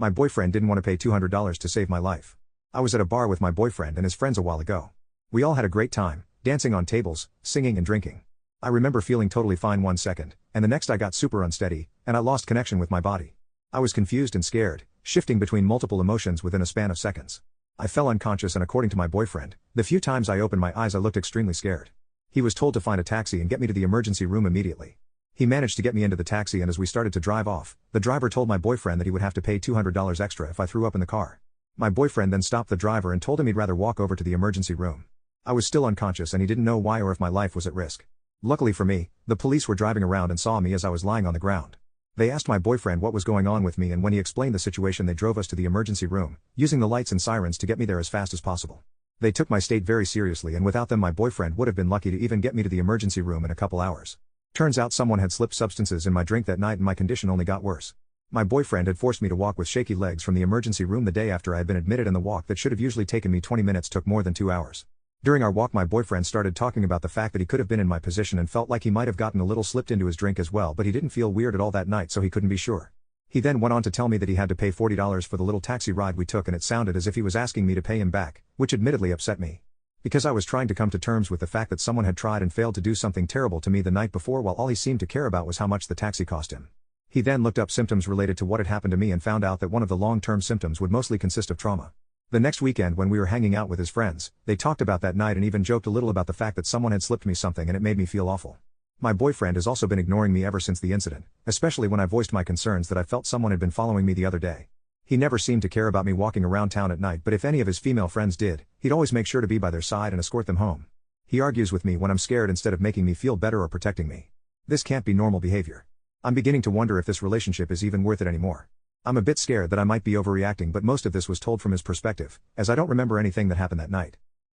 My boyfriend didn't want to pay $200 to save my life. I was at a bar with my boyfriend and his friends a while ago. We all had a great time, dancing on tables, singing and drinking. I remember feeling totally fine 1 second, and the next I got super unsteady, and I lost connection with my body. I was confused and scared, shifting between multiple emotions within a span of seconds. I fell unconscious, and according to my boyfriend, the few times I opened my eyes I looked extremely scared. He was told to find a taxi and get me to the emergency room immediately. He managed to get me into the taxi, and as we started to drive off, the driver told my boyfriend that he would have to pay $200 extra if I threw up in the car. My boyfriend then stopped the driver and told him he'd rather walk over to the emergency room. I was still unconscious and he didn't know why or if my life was at risk. Luckily for me, the police were driving around and saw me as I was lying on the ground. They asked my boyfriend what was going on with me, and when he explained the situation they drove us to the emergency room, using the lights and sirens to get me there as fast as possible. They took my state very seriously, and without them my boyfriend would have been lucky to even get me to the emergency room in a couple hours. Turns out someone had slipped substances in my drink that night and my condition only got worse. My boyfriend had forced me to walk with shaky legs from the emergency room the day after I had been admitted, and the walk that should have usually taken me 20 minutes took more than 2 hours. During our walk my boyfriend started talking about the fact that he could have been in my position and felt like he might have gotten a little slipped into his drink as well, but he didn't feel weird at all that night, so he couldn't be sure. He then went on to tell me that he had to pay $40 for the little taxi ride we took, and it sounded as if he was asking me to pay him back, which admittedly upset me. Because I was trying to come to terms with the fact that someone had tried and failed to do something terrible to me the night before, while all he seemed to care about was how much the taxi cost him. He then looked up symptoms related to what had happened to me and found out that one of the long-term symptoms would mostly consist of trauma. The next weekend when we were hanging out with his friends, they talked about that night and even joked a little about the fact that someone had slipped me something, and it made me feel awful. My boyfriend has also been ignoring me ever since the incident, especially when I voiced my concerns that I felt someone had been following me the other day. He never seemed to care about me walking around town at night, but if any of his female friends did, he'd always make sure to be by their side and escort them home. He argues with me when I'm scared instead of making me feel better or protecting me. This can't be normal behavior. I'm beginning to wonder if this relationship is even worth it anymore. I'm a bit scared that I might be overreacting, but most of this was told from his perspective, as I don't remember anything that happened that night.